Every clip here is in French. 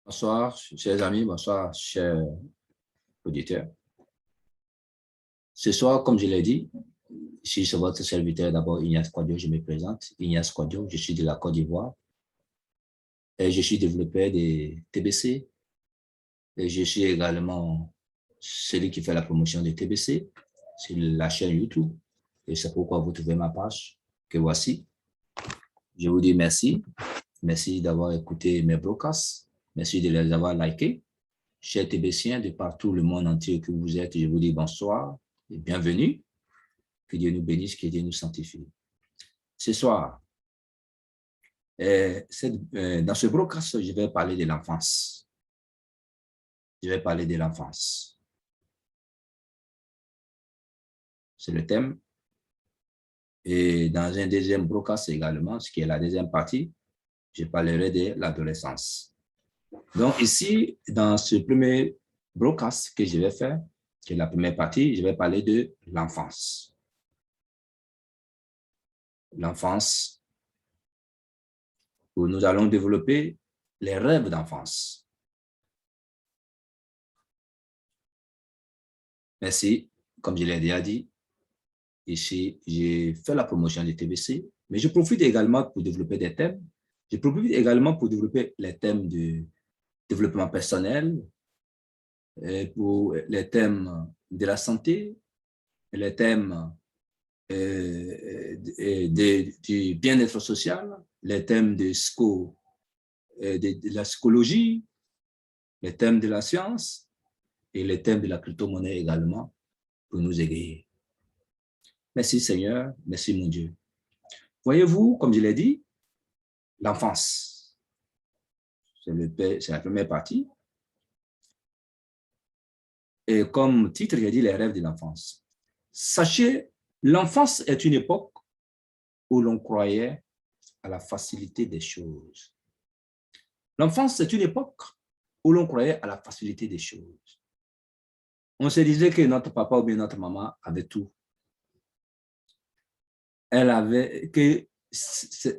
Bonsoir, chers amis, bonsoir, chers auditeurs. Ce soir, comme je l'ai dit, je suis votre serviteur. D'abord, Ignace Quadio, je me présente. Ignace Quadio, je suis de la Côte d'Ivoire et je suis développeur des TBC. Et je suis également celui qui fait la promotion des TBC sur la chaîne YouTube. Et c'est pourquoi vous trouvez ma page que voici. Je vous dis merci. Merci d'avoir écouté mes broadcasts. Merci de les avoir likés. Chers TBCiens de partout le monde entier que vous êtes, je vous dis bonsoir et bienvenue. Que Dieu nous bénisse, que Dieu nous sanctifie. Ce soir, dans ce broadcast, je vais parler de l'enfance. Je vais parler de l'enfance. C'est le thème. Et dans un deuxième broadcast également, ce qui est la deuxième partie, je parlerai de l'adolescence. Donc ici, dans ce premier broadcast que je vais faire, qui est la première partie, je vais parler de l'enfance. L'enfance, où nous allons développer les rêves d'enfance. Merci, comme je l'ai déjà dit, ici, j'ai fait la promotion des TBC, mais je profite également pour développer des thèmes. Je profite également pour développer les thèmes de développement personnel, pour les thèmes de la santé, les thèmes du bien-être social, les thèmes de la psychologie, les thèmes de la science et les thèmes de la crypto-monnaie également pour nous égayer. Merci Seigneur, merci mon Dieu. Voyez-vous, comme je l'ai dit, l'enfance, c'est la première partie. Et comme titre, j'ai dit les rêves de l'enfance. Sachez, l'enfance est une époque où l'on croyait à la facilité des choses. L'enfance, c'est une époque où l'on croyait à la facilité des choses. On se disait que notre papa ou bien notre maman avait tout.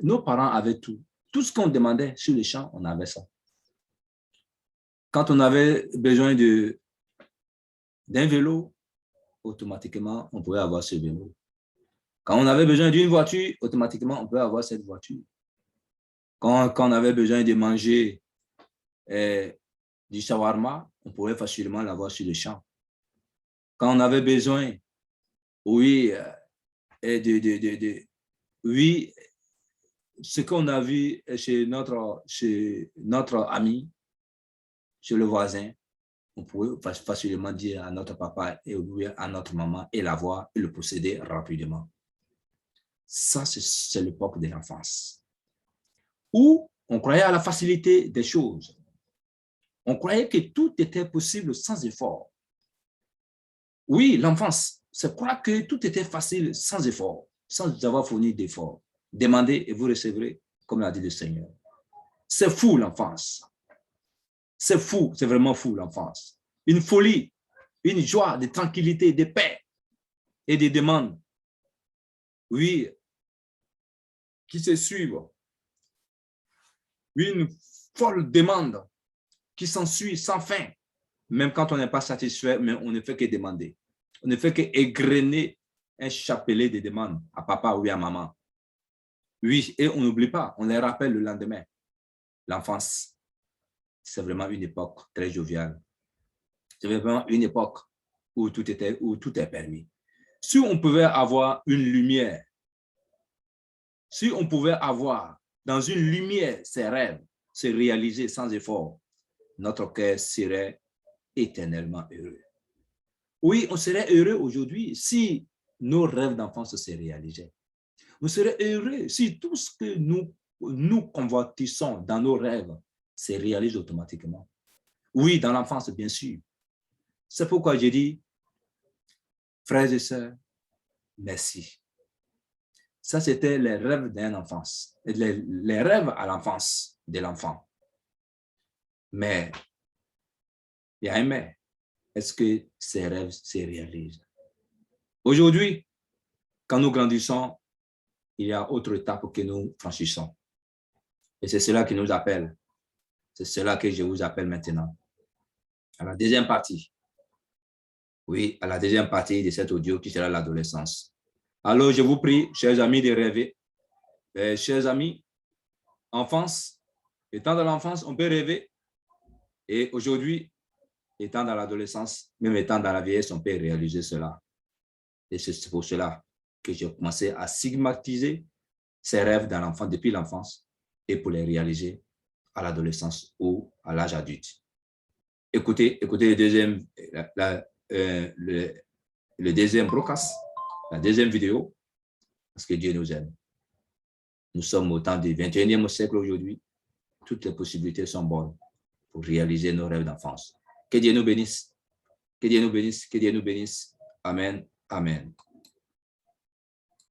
Nos parents avaient tout. Tout ce qu'on demandait sur les champs, on avait ça. Quand on avait besoin d'un vélo, automatiquement, on pouvait avoir ce vélo. Quand on avait besoin d'une voiture, automatiquement, on pouvait avoir cette voiture. Quand on avait besoin de manger du shawarma, on pouvait facilement l'avoir sur le champ. Quand on avait besoin, oui, ce qu'on a vu chez notre ami, chez le voisin, on pouvait facilement dire à notre papa et à notre maman et l'avoir et le posséder rapidement. Ça, c'est l'époque de l'enfance. Où on croyait à la facilité des choses. On croyait que tout était possible sans effort. Oui, l'enfance, c'est croire que tout était facile sans effort, sans avoir fourni d'efforts. Demandez et vous recevrez, comme l'a dit le Seigneur. C'est fou l'enfance. C'est fou, c'est vraiment fou l'enfance. Une folie, une joie de tranquillité, de paix et de demandes. Oui, qui se suivent. Oui, une folle demande qui s'ensuit sans fin. Même quand on n'est pas satisfait, mais on ne fait que demander. On ne fait que égrener un chapelet de demandes à papa ou à maman. Oui, et on n'oublie pas, on les rappelle le lendemain. L'enfance, c'est vraiment une époque très joviale. C'est vraiment une époque où tout est permis. Si on pouvait avoir une lumière, si on pouvait avoir dans une lumière ses rêves, se réaliser sans effort, notre cœur serait éternellement heureux. Oui, on serait heureux aujourd'hui si nos rêves d'enfance se réalisaient. On serait heureux si tout ce que nous convoitissons dans nos rêves se réalise automatiquement. Oui, dans l'enfance, bien sûr. C'est pourquoi j'ai dit, frères et sœurs, merci. Ça, c'était les rêves d'une enfance, les rêves à l'enfance de l'enfant. Mais, il y a un mais. Est-ce que ces rêves se réalisent? Aujourd'hui, quand nous grandissons, il y a autre étape que nous franchissons. Et c'est cela qui nous appelle. C'est cela que je vous appelle maintenant. À la deuxième partie. Oui, à la deuxième partie de cet audio qui sera l'adolescence. Alors, je vous prie, chers amis, de rêver. Chers amis, enfance, étant dans l'enfance, on peut rêver. Et aujourd'hui, étant dans l'adolescence, même étant dans la vieillesse, on peut réaliser cela. Et c'est pour cela que j'ai commencé à stigmatiser ces rêves dans l'enfant depuis l'enfance et pour les réaliser à l'adolescence ou à l'âge adulte. Écoutez le deuxième broadcast, la deuxième vidéo, parce que Dieu nous aime. Nous sommes au temps du 21e siècle aujourd'hui. Toutes les possibilités sont bonnes pour réaliser nos rêves d'enfance. Que Dieu nous bénisse. Que Dieu nous bénisse. Que Dieu nous bénisse. Amen. Amen.